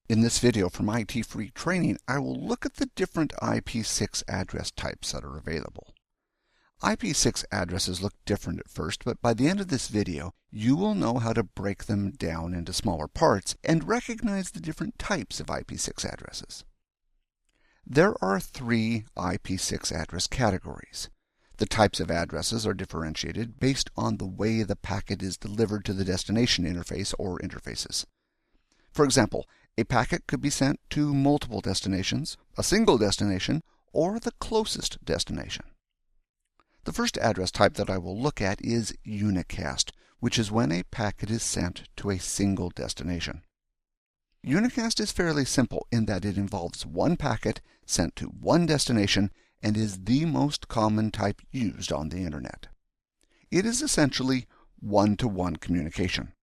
In this video from IT Free Training, I will look at the different IP6 address types that are available. IP6 addresses look different at first, but by the end of this video, you will know how to break them down into smaller parts and recognize the different types of IP6 addresses. There are three IP6 address categories. The types of addresses are differentiated based on the way the packet is delivered to the destination interface or interfaces. For example, a packet could be sent to multiple destinations, a single destination, or the closest destination. The first address type that I will look at is Unicast, which is when a packet is sent to a single destination. Unicast is fairly simple in that it involves one packet sent to one destination and is the most common type used on the Internet. It is essentially one-to-one communication.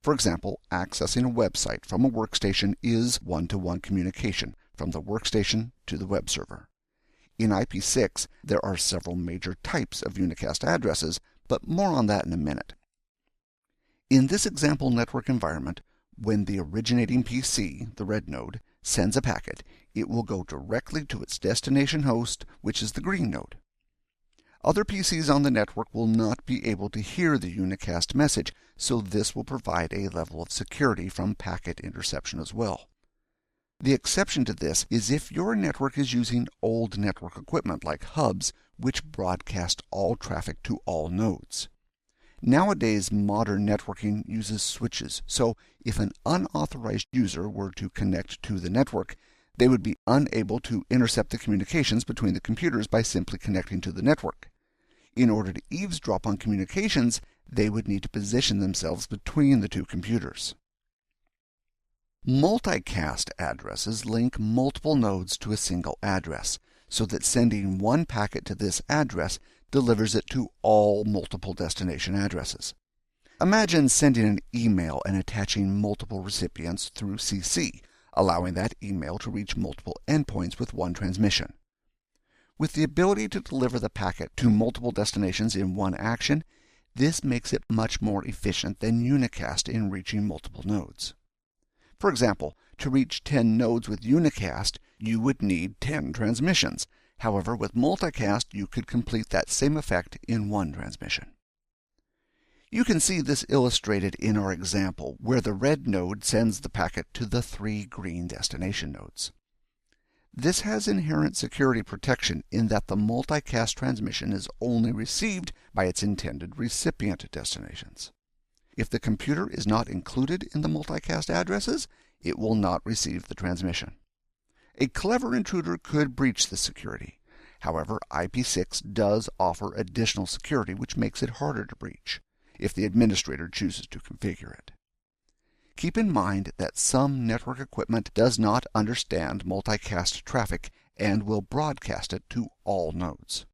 For example, accessing a website from a workstation is one-to-one communication from the workstation to the web server. In IP6, there are several major types of unicast addresses, but more on that in a minute. In this example network environment, when the originating PC, the red node, sends a packet, it will go directly to its destination host, which is the green node. Other PCs on the network will not be able to hear the unicast message, so this will provide a level of security from packet interception as well. The exception to this is if your network is using old network equipment like hubs, which broadcast all traffic to all nodes. Nowadays, modern networking uses switches, so if an unauthorized user were to connect to the network, they would be unable to intercept the communications between the computers by simply connecting to the network. In order to eavesdrop on communications, they would need to position themselves between the two computers. Multicast addresses link multiple nodes to a single address, so that sending one packet to this address delivers it to all multiple destination addresses. Imagine sending an email and attaching multiple recipients through CC, allowing that email to reach multiple endpoints with one transmission. With the ability to deliver the packet to multiple destinations in one action, this makes it much more efficient than Unicast in reaching multiple nodes. For example, to reach 10 nodes with Unicast, you would need 10 transmissions. However, with Multicast, you could complete that same effect in one transmission. You can see this illustrated in our example, where the red node sends the packet to the three green destination nodes. This has inherent security protection in that the multicast transmission is only received by its intended recipient destinations. If the computer is not included in the multicast addresses, it will not receive the transmission. A clever intruder could breach this security. However, IP6 does offer additional security which makes it harder to breach, if the administrator chooses to configure it. Keep in mind that some network equipment does not understand multicast traffic and will broadcast it to all nodes.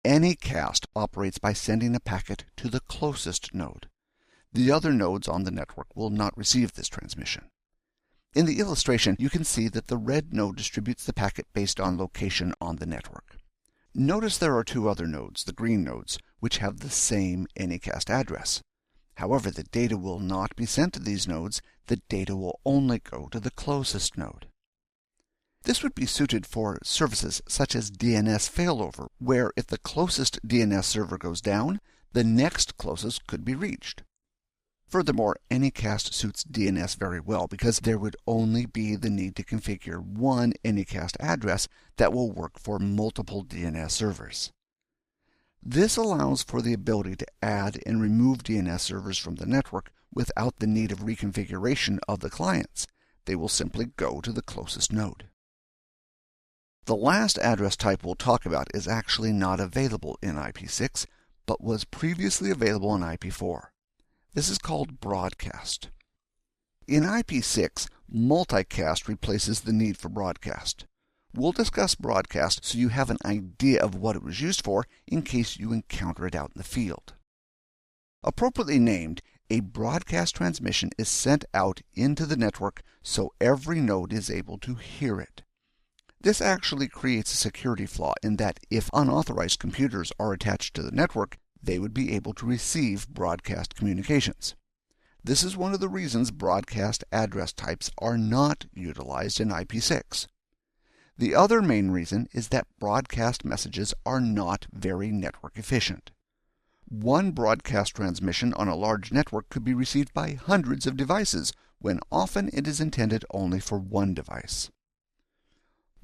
Anycast operates by sending a packet to the closest node. The other nodes on the network will not receive this transmission. In the illustration, you can see that the red node distributes the packet based on location on the network. Notice there are two other nodes, the green nodes, which have the same Anycast address. However, the data will not be sent to these nodes. The data will only go to the closest node. This would be suited for services such as DNS failover, where if the closest DNS server goes down, the next closest could be reached. Furthermore, Anycast suits DNS very well because there would only be the need to configure one Anycast address that will work for multiple DNS servers. This allows for the ability to add and remove DNS servers from the network without the need of reconfiguration of the clients. They will simply go to the closest node. The last address type we'll talk about is actually not available in IP6, but was previously available in IP4. This is called broadcast. In IP6, multicast replaces the need for broadcast. We'll discuss broadcast so you have an idea of what it was used for in case you encounter it out in the field. Appropriately named, a broadcast transmission is sent out into the network so every node is able to hear it. This actually creates a security flaw in that if unauthorized computers are attached to the network, they would be able to receive broadcast communications. This is one of the reasons broadcast address types are not utilized in IP6. The other main reason is that broadcast messages are not very network efficient. One broadcast transmission on a large network could be received by hundreds of devices, when often it is intended only for one device.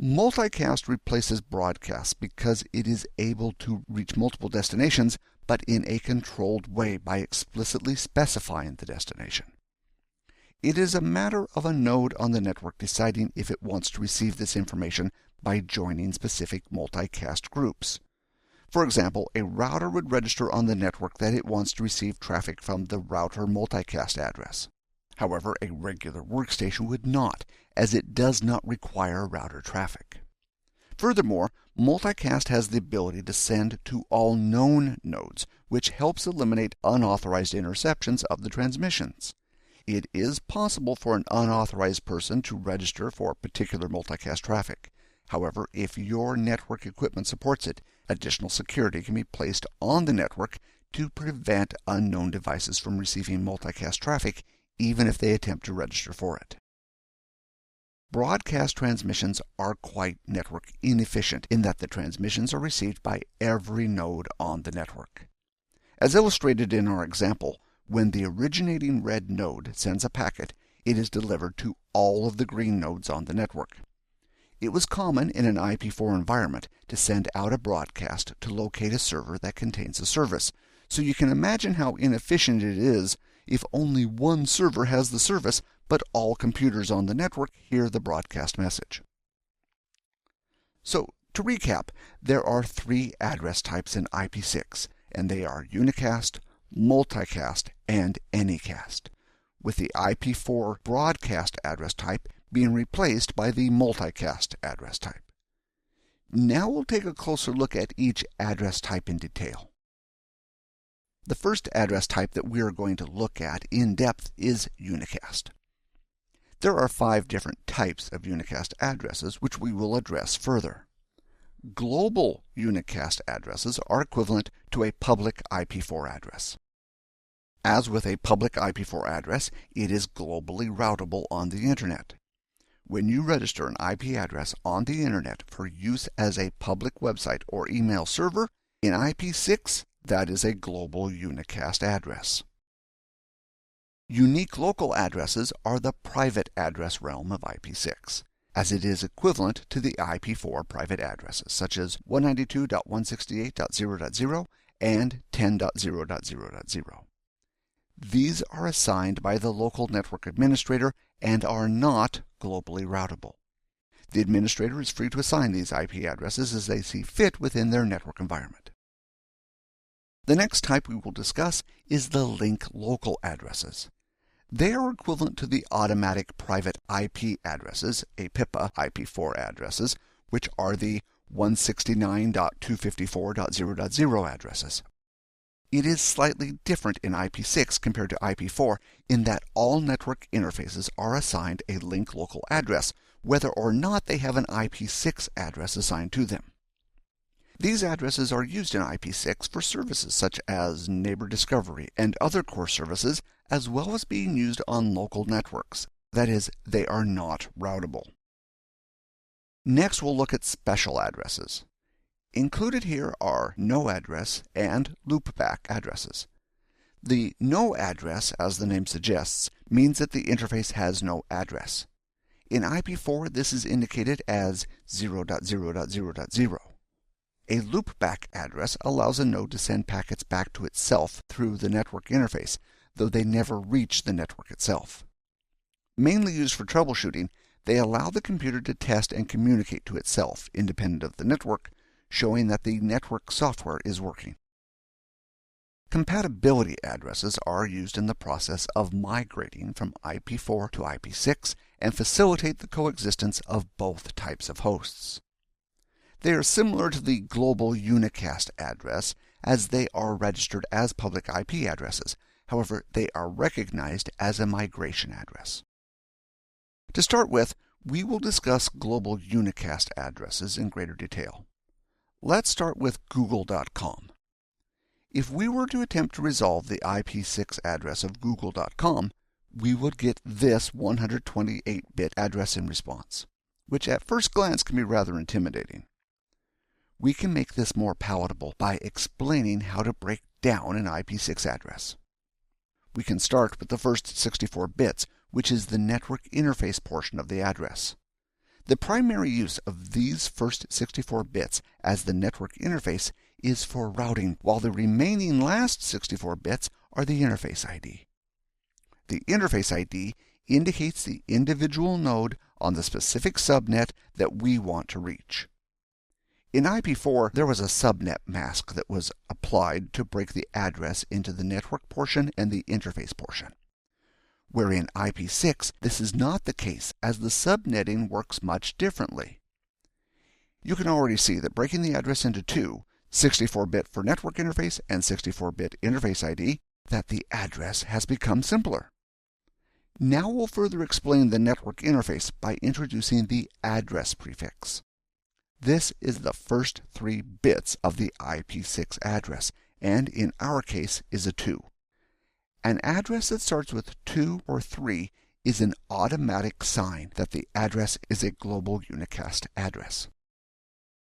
Multicast replaces broadcast because it is able to reach multiple destinations, but in a controlled way by explicitly specifying the destination. It is a matter of a node on the network deciding if it wants to receive this information by joining specific multicast groups. For example, a router would register on the network that it wants to receive traffic from the router multicast address. However, a regular workstation would not, as it does not require router traffic. Furthermore, multicast has the ability to send to all known nodes, which helps eliminate unauthorized interceptions of the transmissions. It is possible for an unauthorized person to register for particular multicast traffic. However, if your network equipment supports it, additional security can be placed on the network to prevent unknown devices from receiving multicast traffic, even if they attempt to register for it. Broadcast transmissions are quite network inefficient in that the transmissions are received by every node on the network. As illustrated in our example, when the originating red node sends a packet, it is delivered to all of the green nodes on the network. It was common in an IP4 environment to send out a broadcast to locate a server that contains a service, so you can imagine how inefficient it is if only one server has the service, but all computers on the network hear the broadcast message. So, to recap, there are three address types in IP6, and they are Unicast, Multicast, and Anycast, with the IP4 broadcast address type being replaced by the multicast address type. Now we'll take a closer look at each address type in detail. The first address type that we are going to look at in depth is Unicast. There are 5 different types of Unicast addresses, which we will address further. Global Unicast addresses are equivalent to a public IP4 address. As with a public IP4 address, it is globally routable on the Internet. When you register an IP address on the Internet for use as a public website or email server, in IP6, that is a global Unicast address. Unique local addresses are the private address realm of IP6, as it is equivalent to the IP4 private addresses, such as 192.168.0.0 and 10.0.0.0. These are assigned by the local network administrator and are not globally routable. The administrator is free to assign these IP addresses as they see fit within their network environment. The next type we will discuss is the link local addresses. They are equivalent to the automatic private IP addresses, APIPA IP4 addresses, which are the 169.254.0.0 addresses. It is slightly different in IP6 compared to IP4 in that all network interfaces are assigned a link local address, whether or not they have an IP6 address assigned to them. These addresses are used in IP6 for services such as neighbor discovery and other core services, as well as being used on local networks. That is, they are not routable. Next, we'll look at special addresses. Included here are no address and loopback addresses. The no address, as the name suggests, means that the interface has no address. In IP4, this is indicated as 0.0.0.0. A loopback address allows a node to send packets back to itself through the network interface, though they never reach the network itself. Mainly used for troubleshooting, they allow the computer to test and communicate to itself, independent of the network, showing that the network software is working. Compatibility addresses are used in the process of migrating from IP4 to IP6 and facilitate the coexistence of both types of hosts. They are similar to the global Unicast address, as they are registered as public IP addresses. However, they are recognized as a migration address. To start with, we will discuss global Unicast addresses in greater detail. Let's start with Google.com. If we were to attempt to resolve the IP6 address of google.com, we would get this 128-bit address in response, which at first glance can be rather intimidating. We can make this more palatable by explaining how to break down an IP6 address. We can start with the first 64 bits, which is the network interface portion of the address. The primary use of these first 64 bits as the network interface is for routing, while the remaining last 64 bits are the interface ID. The interface ID indicates the individual node on the specific subnet that we want to reach. In IP4, there was a subnet mask that was applied to break the address into the network portion and the interface portion. Where in IP6, this is not the case, as the subnetting works much differently. You can already see that breaking the address into two, 64-bit for network interface and 64-bit interface ID, that the address has become simpler. Now we'll further explain the network interface by introducing the address prefix. This is the first 3 bits of the IP6 address, and in our case is a 2. An address that starts with 2 or 3 is an automatic sign that the address is a global unicast address.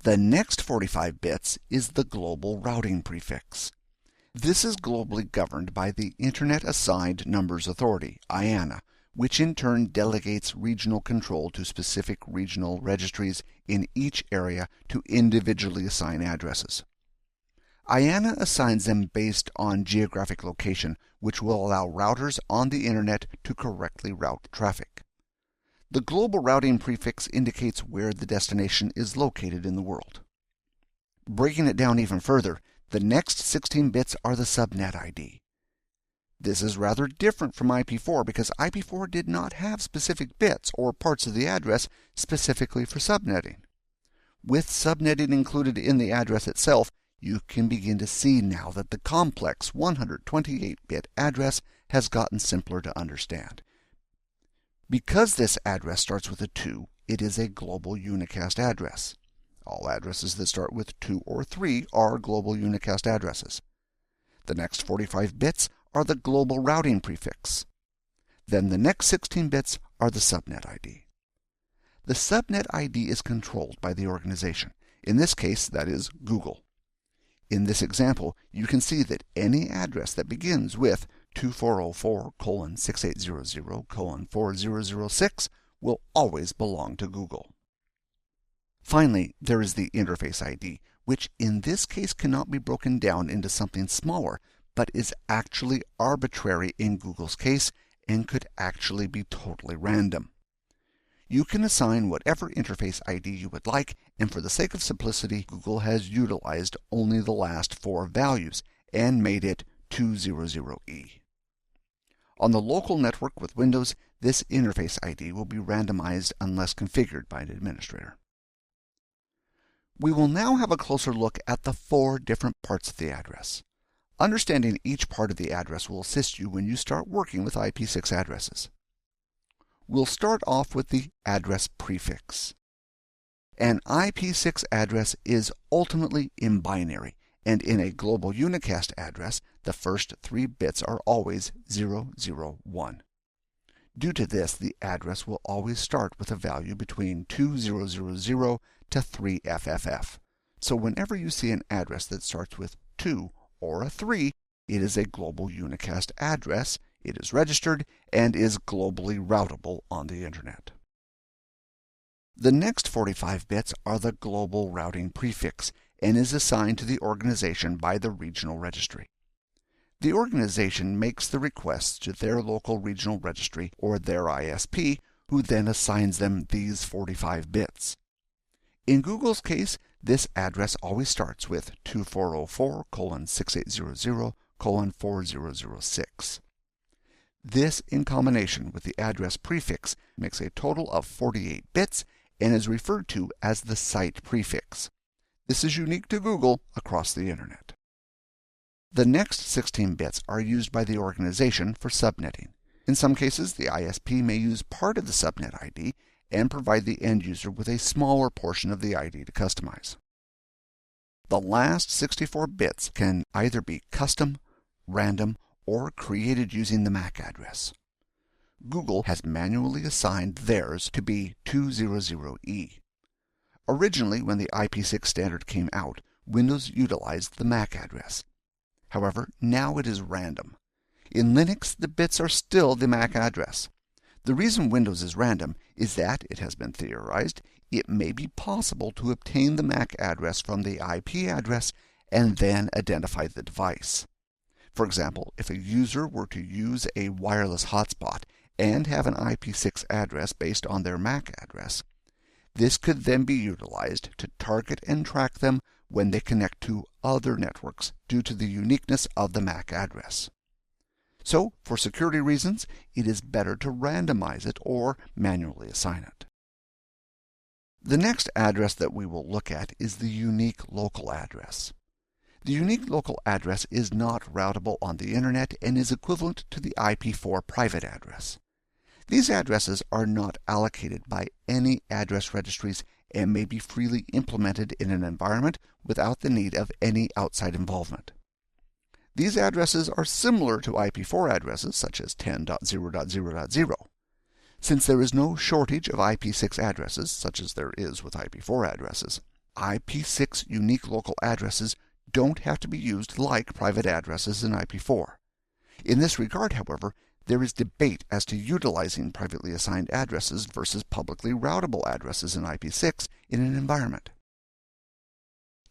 The next 45 bits is the global routing prefix. This is globally governed by the Internet Assigned Numbers Authority, IANA, which in turn delegates regional control to specific regional registries in each area to individually assign addresses. IANA assigns them based on geographic location, which will allow routers on the Internet to correctly route traffic. The global routing prefix indicates where the destination is located in the world. Breaking it down even further, the next 16 bits are the subnet ID. This is rather different from IP4 because IP4 did not have specific bits or parts of the address specifically for subnetting. With subnetting included in the address itself, you can begin to see now that the complex 128-bit address has gotten simpler to understand. Because this address starts with a 2, it is a global unicast address. All addresses that start with 2 or 3 are global unicast addresses. The next 45 bits are the global routing prefix. Then the next 16 bits are the subnet ID. The subnet ID is controlled by the organization. In this case, that is Google. In this example, you can see that any address that begins with 2404:6800:4006 will always belong to Google. Finally, there is the interface ID, which in this case cannot be broken down into something smaller, but is actually arbitrary in Google's case and could actually be totally random. You can assign whatever interface ID you would like, and for the sake of simplicity, Google has utilized only the last 4 values and made it 200E. On the local network with Windows, this interface ID will be randomized unless configured by an administrator. We will now have a closer look at the 4 different parts of the address. Understanding each part of the address will assist you when you start working with IP6 addresses. We'll start off with the address prefix. An IP6 address is ultimately in binary, and in a global unicast address, the first 3 bits are always 001. Due to this, the address will always start with a value between 2000 to 3FFF. So whenever you see an address that starts with 2 or a 3, it is a global unicast address, it is registered, and is globally routable on the Internet. The next 45 bits are the global routing prefix and is assigned to the organization by the regional registry. The organization makes the requests to their local regional registry or their ISP, who then assigns them these 45 bits. In Google's case, this address always starts with 2404:6800:4006. This, in combination with the address prefix, makes a total of 48 bits and is referred to as the site prefix. This is unique to Google across the Internet. The next 16 bits are used by the organization for subnetting. In some cases, the ISP may use part of the subnet ID and provide the end user with a smaller portion of the ID to customize. The last 64 bits can either be custom, random, or created using the MAC address. Google has manually assigned theirs to be 200E. Originally, when the IP6 standard came out, Windows utilized the MAC address. However, now it is random. In Linux, the bits are still the MAC address. The reason Windows is random is that, it has been theorized, it may be possible to obtain the MAC address from the IP address and then identify the device. For example, if a user were to use a wireless hotspot and have an IP6 address based on their MAC address, this could then be utilized to target and track them when they connect to other networks due to the uniqueness of the MAC address. So, for security reasons, it is better to randomize it or manually assign it. The next address that we will look at is the unique local address. The unique local address is not routable on the Internet and is equivalent to the IP4 private address. These addresses are not allocated by any address registries and may be freely implemented in an environment without the need of any outside involvement. These addresses are similar to IP4 addresses such as 10.0.0.0. Since there is no shortage of IP6 addresses, such as there is with IP4 addresses, IP6 unique local addresses don't have to be used like private addresses in IP4. In this regard, however, there is debate as to utilizing privately assigned addresses versus publicly routable addresses in IP6 in an environment.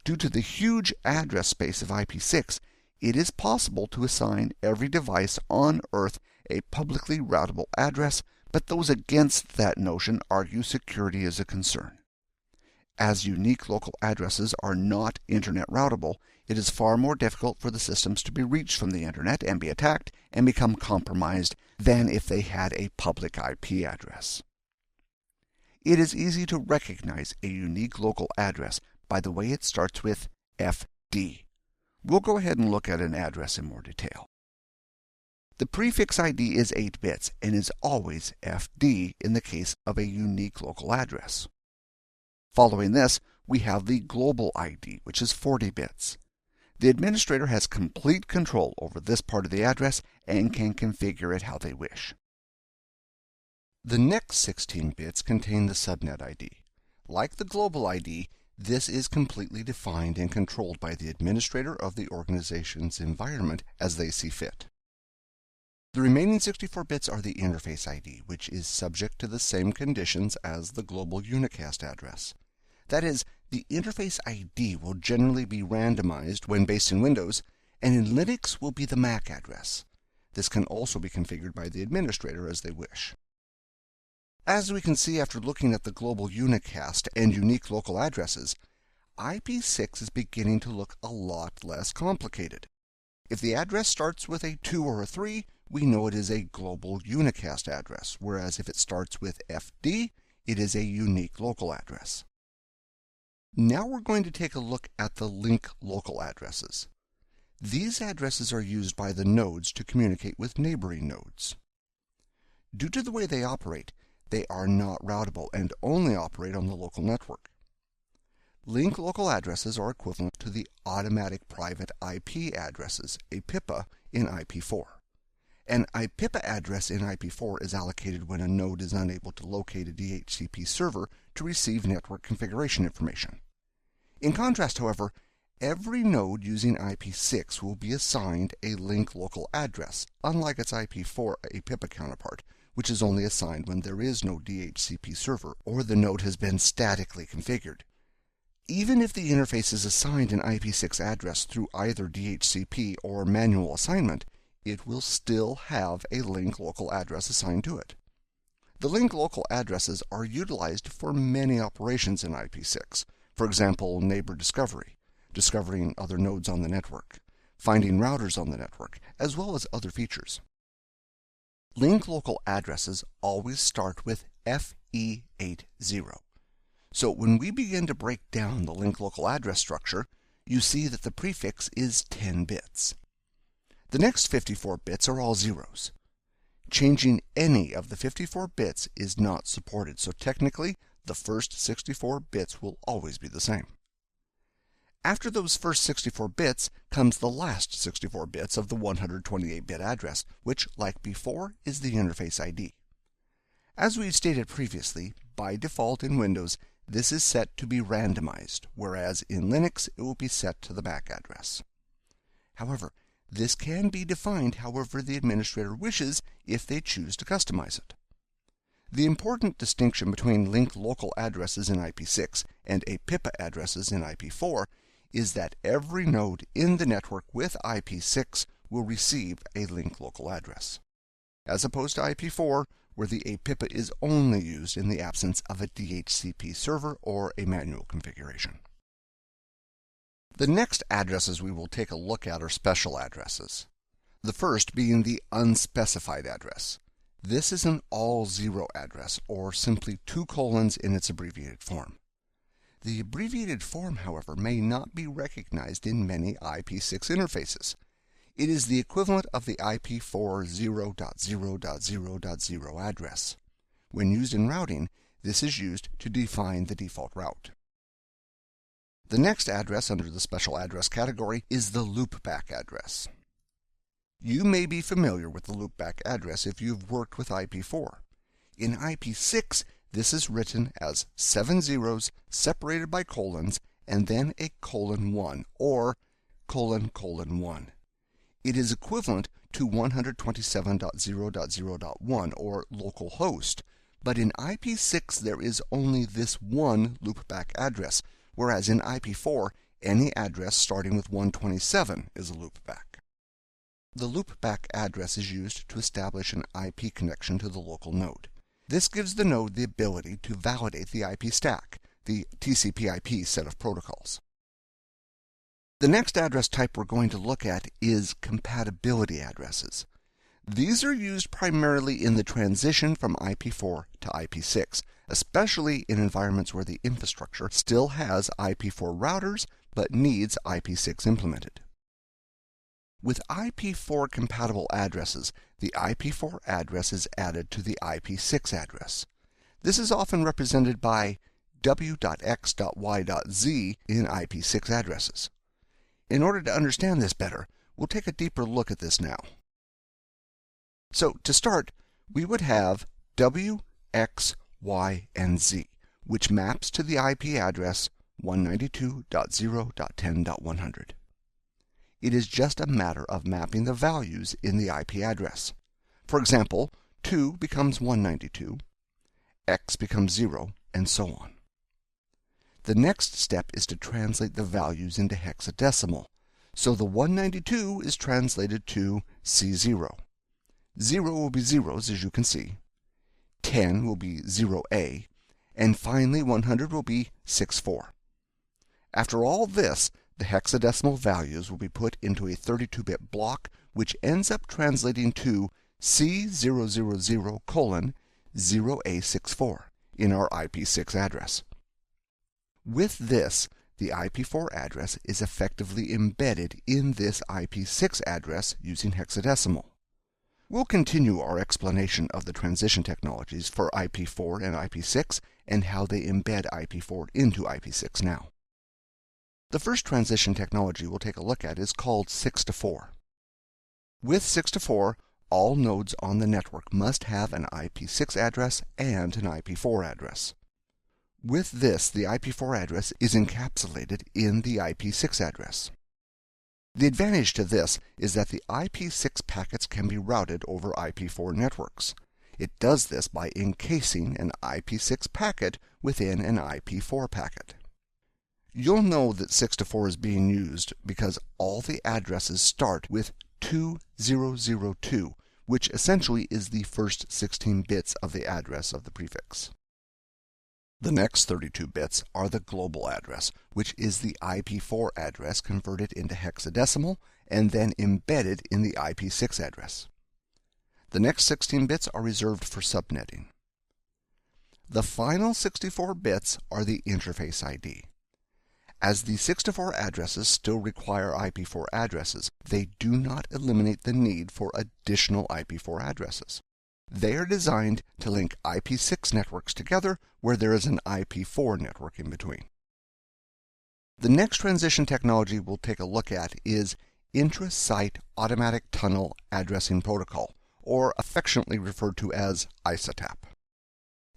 Due to the huge address space of IP6, it is possible to assign every device on Earth a publicly routable address, but those against that notion argue security is a concern. As unique local addresses are not Internet routable, it is far more difficult for the systems to be reached from the Internet and be attacked and become compromised than if they had a public IP address. It is easy to recognize a unique local address by the way it starts with FD. We'll go ahead and look at an address in more detail. The prefix ID is 8 bits and is always FD in the case of a unique local address. Following this, we have the global ID, which is 40 bits. The administrator has complete control over this part of the address and can configure it how they wish. The next 16 bits contain the subnet ID. Like the global ID, this is completely defined and controlled by the administrator of the organization's environment as they see fit. The remaining 64 bits are the interface ID, which is subject to the same conditions as the global Unicast address. That is, the interface ID will generally be randomized when based in Windows, and in Linux will be the MAC address. This can also be configured by the administrator as they wish. As we can see after looking at the global Unicast and unique local addresses, IP6 is beginning to look a lot less complicated. If the address starts with a 2 or a 3, we know it is a global Unicast address, whereas if it starts with FD, it is a unique local address. Now we're going to take a look at the link local addresses. These addresses are used by the nodes to communicate with neighboring nodes. Due to the way they operate, they are not routable and only operate on the local network. Link local addresses are equivalent to the automatic private IP addresses, APIPA, in IP4. An IPIPA address in IP4 is allocated when a node is unable to locate a DHCP server to receive network configuration information. In contrast, however, every node using IP6 will be assigned a link local address, unlike its IP4 APIPA counterpart, which is only assigned when there is no DHCP server or the node has been statically configured. Even if the interface is assigned an IP6 address through either DHCP or manual assignment, it will still have a link local address assigned to it. The link local addresses are utilized for many operations in IP6. For example, neighbor discovery, discovering other nodes on the network, finding routers on the network, as well as other features. Link local addresses always start with FE80. So when we begin to break down the link local address structure, you see that the prefix is 10 bits. The next 54 bits are all zeros. Changing any of the 54 bits is not supported, so technically the first 64 bits will always be the same. After those first 64 bits comes the last 64 bits of the 128-bit address, which, like before, is the interface ID. As we stated previously, by default in Windows, this is set to be randomized, whereas in Linux it will be set to the MAC address. However, this can be defined however the administrator wishes if they choose to customize it. The important distinction between linked local addresses in IP6 and APIPA addresses in IP4 is that every node in the network with IP6 will receive a linked local address, as opposed to IP4, where the APIPA is only used in the absence of a DHCP server or a manual configuration. The next addresses we will take a look at are special addresses. The first being the unspecified address. This is an all-zero address, or simply 2 colons in its abbreviated form. The abbreviated form, however, may not be recognized in many IP6 interfaces. It is the equivalent of the IP4 0.0.0.0 address. When used in routing, this is used to define the default route. The next address under the special address category is the loopback address. You may be familiar with the loopback address if you've worked with IP4. In IP6, this is written as 7 zeros separated by colons and then a :1 or ::1. It is equivalent to 127.0.0.1 or localhost, but in IP6 there is only this one loopback address, whereas in IP4 any address starting with 127 is a loopback. The loopback address is used to establish an IP connection to the local node. This gives the node the ability to validate the IP stack, the TCP/IP set of protocols. The next address type we're going to look at is compatibility addresses. These are used primarily in the transition from IP4 to IP6, especially in environments where the infrastructure still has IP4 routers but needs IP6 implemented. With IP4 compatible addresses, the IP4 address is added to the IP6 address. This is often represented by w.x.y.z in IP6 addresses. In order to understand this better, we'll take a deeper look at this now. So, to start, we would have w, x, y, and z, which maps to the IP address 192.0.10.100. It is just a matter of mapping the values in the IP address. For example, 2 becomes 192, x becomes 0, and so on. The next step is to translate the values into hexadecimal. So the 192 is translated to C0. 0 will be zeros, as you can see. 10 will be 0A, and finally 100 will be 64. After all this, the hexadecimal values will be put into a 32-bit block, which ends up translating to C000:0A64 in our IP6 address. With this, the IP4 address is effectively embedded in this IP6 address using hexadecimal. We'll continue our explanation of the transition technologies for IP4 and IP6 and how they embed IP4 into IP6 now. The first transition technology we'll take a look at is called 6-to-4. With 6-to-4, all nodes on the network must have an IP6 address and an IP4 address. With this, the IP4 address is encapsulated in the IP6 address. The advantage to this is that the IP6 packets can be routed over IP4 networks. It does this by encasing an IP6 packet within an IP4 packet. You'll know that 6-to-4 is being used because all the addresses start with 2002, which essentially is the first 16 bits of the address of the prefix. The next 32 bits are the global address, which is the IP4 address converted into hexadecimal and then embedded in the IP6 address. The next 16 bits are reserved for subnetting. The final 64 bits are the interface ID. As the 6-to-4 addresses still require IP4 addresses, they do not eliminate the need for additional IP4 addresses. They are designed to link IP6 networks together where there is an IP4 network in between. The next transition technology we'll take a look at is Intra-Site Automatic Tunnel Addressing Protocol, or affectionately referred to as ISATAP.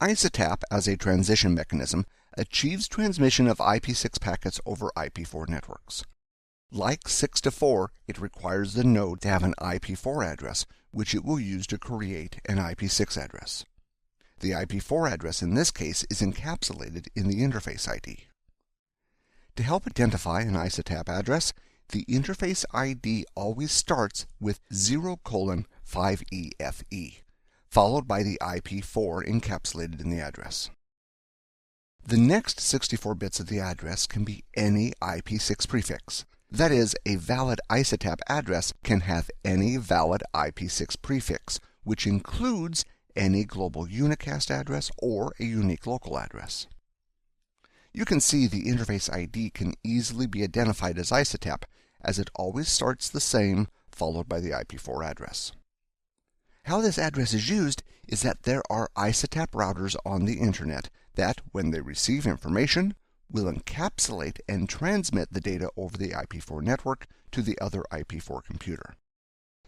ISATAP, as a transition mechanism, achieves transmission of IP6 packets over IP4 networks. Like 6 to 4, it requires the node to have an IP4 address, which it will use to create an IP6 address. The IP4 address in this case is encapsulated in the interface ID. To help identify an ISATAP address, the interface ID always starts with 0:5EFE, followed by the IP4 encapsulated in the address. The next 64 bits of the address can be any IP6 prefix. That is, a valid ISATAP address can have any valid IP6 prefix, which includes any global unicast address or a unique local address. You can see the interface ID can easily be identified as ISATAP, as it always starts the same, followed by the IP4 address. How this address is used is that there are ISATAP routers on the Internet that, when they receive information, will encapsulate and transmit the data over the IP4 network to the other IP4 computer.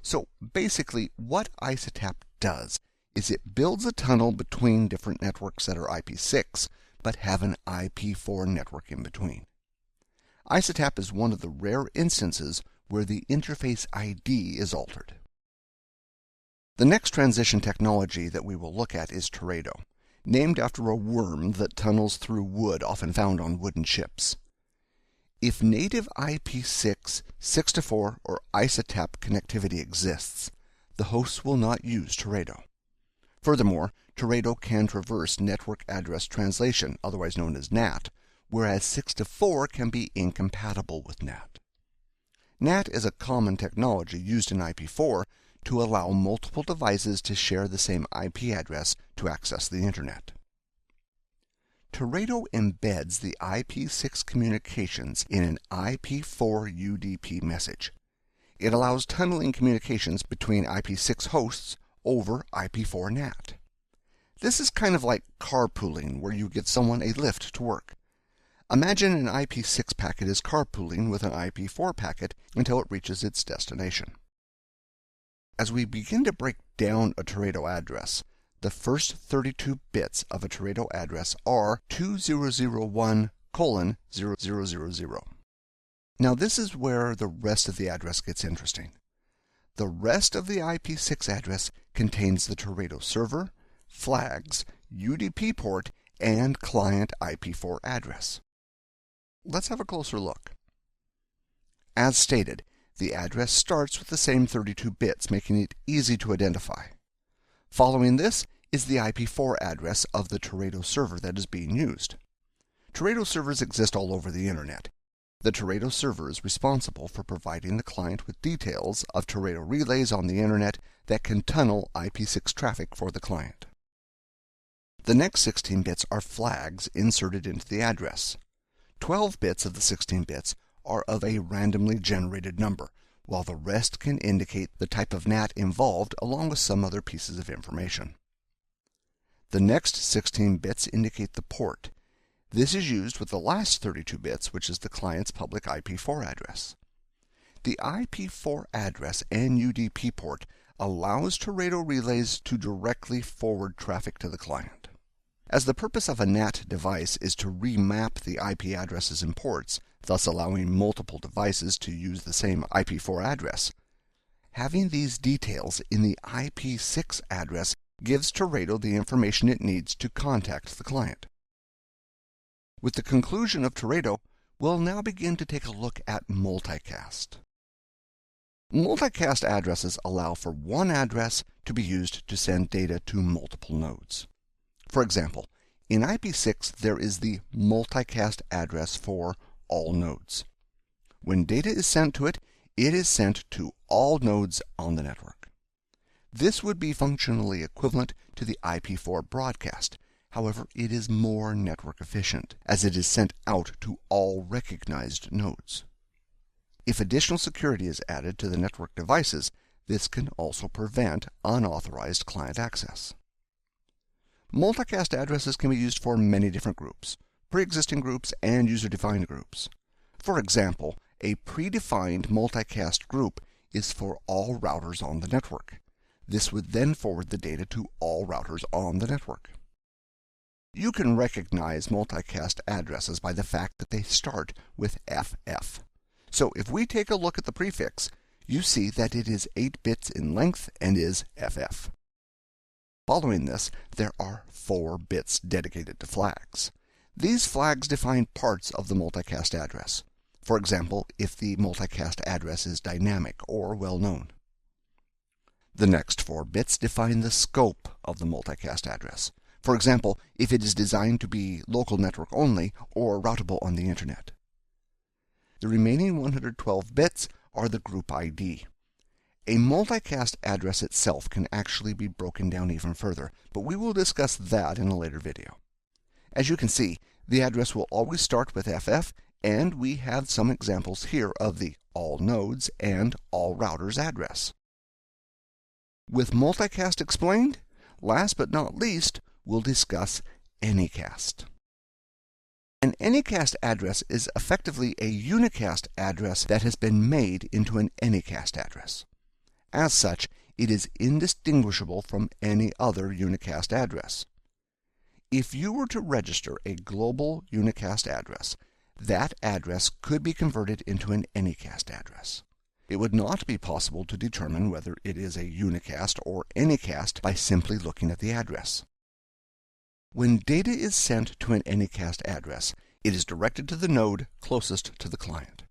So basically, what ISATAP does is it builds a tunnel between different networks that are IP6, but have an IP4 network in between. ISATAP is one of the rare instances where the interface ID is altered. The next transition technology that we will look at is Teredo, named after a worm that tunnels through wood often found on wooden ships. If native IP6, 6 to 4, or ISATAP connectivity exists, the hosts will not use Teredo. Furthermore, Teredo can traverse network address translation, otherwise known as NAT, whereas 6 to 4 can be incompatible with NAT. NAT is a common technology used in IP4 to allow multiple devices to share the same IP address to access the Internet. Teredo embeds the IP6 communications in an IP4 UDP message. It allows tunneling communications between IP6 hosts over IP4 NAT. This is kind of like carpooling, where you get someone a lift to work. Imagine an IP6 packet is carpooling with an IP4 packet until it reaches its destination. As we begin to break down a Teredo address, the first 32 bits of a Teredo address are 2001:0000. Now this is where the rest of the address gets interesting. The rest of the IP6 address contains the Teredo server, flags, UDP port, and client IP4 address. Let's have a closer look. As stated, the address starts with the same 32 bits, making it easy to identify. Following this is the IP4 address of the Teredo server that is being used. Teredo servers exist all over the Internet. The Teredo server is responsible for providing the client with details of Teredo relays on the Internet that can tunnel IP6 traffic for the client. The next 16 bits are flags inserted into the address. 12 bits of the 16 bits are of a randomly generated number, while the rest can indicate the type of NAT involved along with some other pieces of information. The next 16 bits indicate the port. This is used with the last 32 bits, which is the client's public IP4 address. The IP4 address and UDP port allows Teredo relays to directly forward traffic to the client. As the purpose of a NAT device is to remap the IP addresses and ports, thus allowing multiple devices to use the same IP4 address, having these details in the IP6 address gives Teredo the information it needs to contact the client. With the conclusion of Teredo, we'll now begin to take a look at multicast. Multicast addresses allow for one address to be used to send data to multiple nodes. For example, in IP6 there is the multicast address for all nodes. When data is sent to it, it is sent to all nodes on the network. This would be functionally equivalent to the IP4 broadcast. However, it is more network efficient, as it is sent out to all recognized nodes. If additional security is added to the network devices, this can also prevent unauthorized client access. Multicast addresses can be used for many different groups, pre-existing groups, and user-defined groups. For example, a predefined multicast group is for all routers on the network. This would then forward the data to all routers on the network. You can recognize multicast addresses by the fact that they start with FF. So if we take a look at the prefix, you see that it is 8 bits in length and is FF. Following this, there are 4 bits dedicated to flags. These flags define parts of the multicast address. For example, if the multicast address is dynamic or well-known. The next 4 bits define the scope of the multicast address. For example, if it is designed to be local network only or routable on the Internet. The remaining 112 bits are the group ID. A multicast address itself can actually be broken down even further, but we will discuss that in a later video. As you can see, the address will always start with FF, and we have some examples here of the all nodes and all routers address. With multicast explained, last but not least, we'll discuss Anycast. An Anycast address is effectively a Unicast address that has been made into an Anycast address. As such, it is indistinguishable from any other Unicast address. If you were to register a global Unicast address, that address could be converted into an Anycast address. It would not be possible to determine whether it is a Unicast or Anycast by simply looking at the address. When data is sent to an Anycast address, it is directed to the node closest to the client.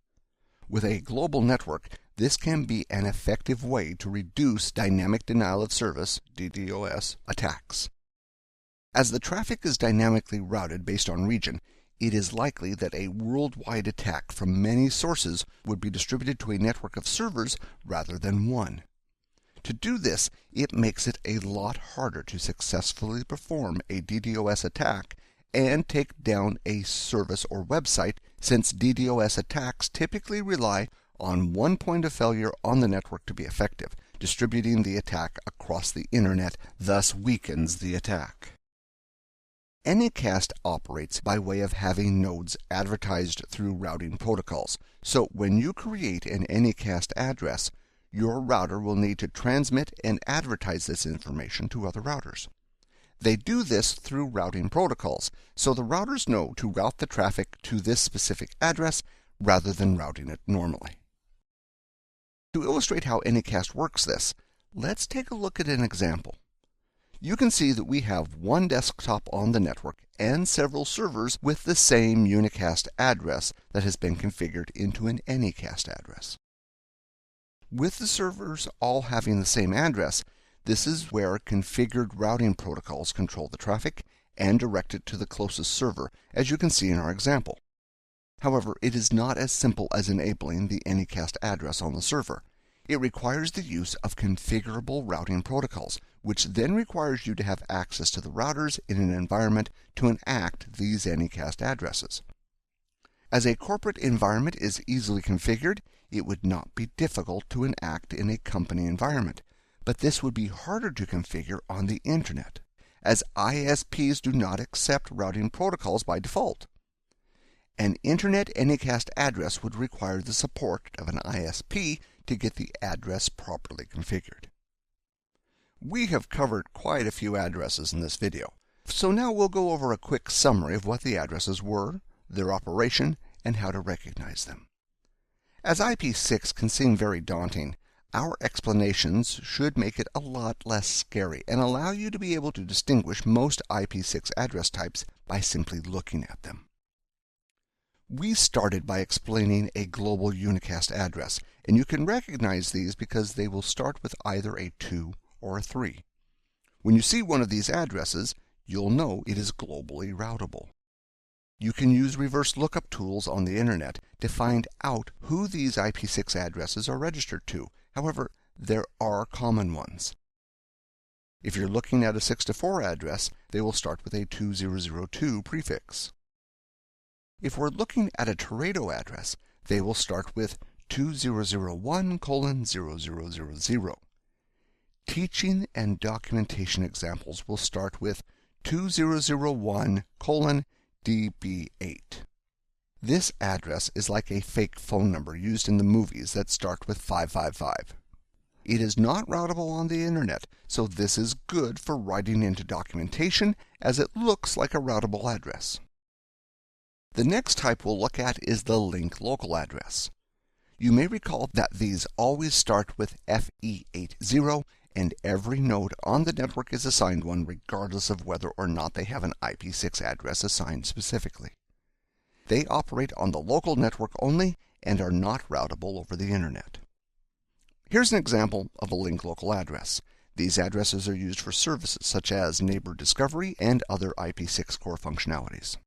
With a global network, this can be an effective way to reduce dynamic denial of service (DDoS) attacks. As the traffic is dynamically routed based on region, it is likely that a worldwide attack from many sources would be distributed to a network of servers rather than one. To do this, it makes it a lot harder to successfully perform a DDoS attack and take down a service or website, since DDoS attacks typically rely on one point of failure on the network to be effective. Distributing the attack across the Internet thus weakens the attack. Anycast operates by way of having nodes advertised through routing protocols. So when you create an Anycast address, your router will need to transmit and advertise this information to other routers. They do this through routing protocols, so the routers know to route the traffic to this specific address rather than routing it normally. To illustrate how Anycast works this, let's take a look at an example. You can see that we have one desktop on the network and several servers with the same Unicast address that has been configured into an Anycast address. With the servers all having the same address, this is where configured routing protocols control the traffic and direct it to the closest server, as you can see in our example. However, it is not as simple as enabling the Anycast address on the server. It requires the use of configurable routing protocols, which then requires you to have access to the routers in an environment to enact these Anycast addresses. As a corporate environment is easily configured, it would not be difficult to enact in a company environment, but this would be harder to configure on the Internet, as ISPs do not accept routing protocols by default. An Internet Anycast address would require the support of an ISP to get the address properly configured. We have covered quite a few addresses in this video, so now we'll go over a quick summary of what the addresses were, their operation, and how to recognize them. As IP6 can seem very daunting, our explanations should make it a lot less scary and allow you to be able to distinguish most IP6 address types by simply looking at them. We started by explaining a global Unicast address, and you can recognize these because they will start with either a 2 or a 3. When you see one of these addresses, you'll know it is globally routable. You can use reverse lookup tools on the Internet to find out who these IP6 addresses are registered to. However, there are common ones. If you're looking at a 6-4 address, they will start with a 2002 prefix. If we're looking at a Teredo address, they will start with 2001:0000. Teaching and documentation examples will start with 2001:DB8. This address is like a fake phone number used in the movies that start with 555. It is not routable on the internet, so this is good for writing into documentation as it looks like a routable address. The next type we'll look at is the link local address. You may recall that these always start with FE80, and every node on the network is assigned one regardless of whether or not they have an IPv6 address assigned specifically. They operate on the local network only and are not routable over the internet. Here's an example of a link local address. These addresses are used for services such as neighbor discovery and other IPv6 core functionalities.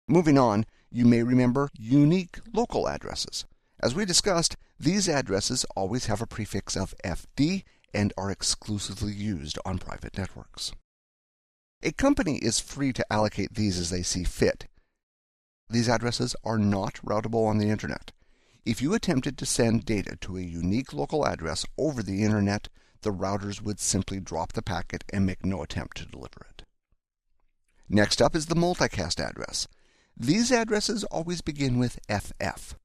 Moving on, you may remember unique local addresses. As we discussed, these addresses always have a prefix of FD and are exclusively used on private networks. A company is free to allocate these as they see fit. These addresses are not routable on the internet. If you attempted to send data to a unique local address over the internet, the routers would simply drop the packet and make no attempt to deliver it. Next up is the multicast address. These addresses always begin with FF.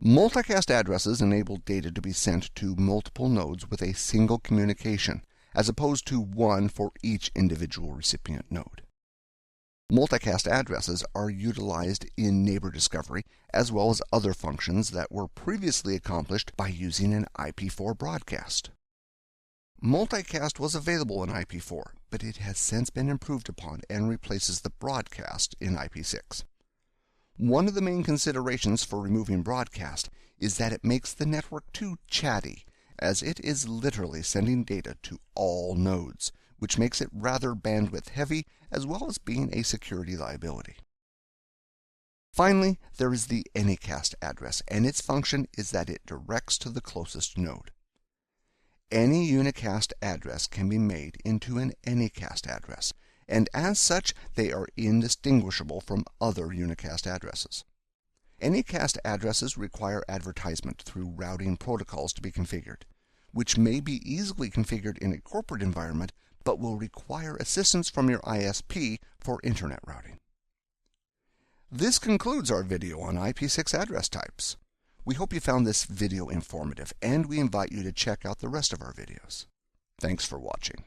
Multicast addresses enable data to be sent to multiple nodes with a single communication, as opposed to one for each individual recipient node. Multicast addresses are utilized in neighbor discovery as well as other functions that were previously accomplished by using an IP4 broadcast. Multicast was available in IP4, but it has since been improved upon and replaces the broadcast in IP6. One of the main considerations for removing broadcast is that it makes the network too chatty, as it is literally sending data to all nodes, which makes it rather bandwidth heavy as well as being a security liability. Finally, there is the Anycast address, and its function is that it directs to the closest node. Any Unicast address can be made into an Anycast address, and as such they are indistinguishable from other Unicast addresses. Anycast addresses require advertisement through routing protocols to be configured, which may be easily configured in a corporate environment but will require assistance from your ISP for internet routing. This concludes our video on IP6 address types. We hope you found this video informative, and we invite you to check out the rest of our videos. Thanks for watching.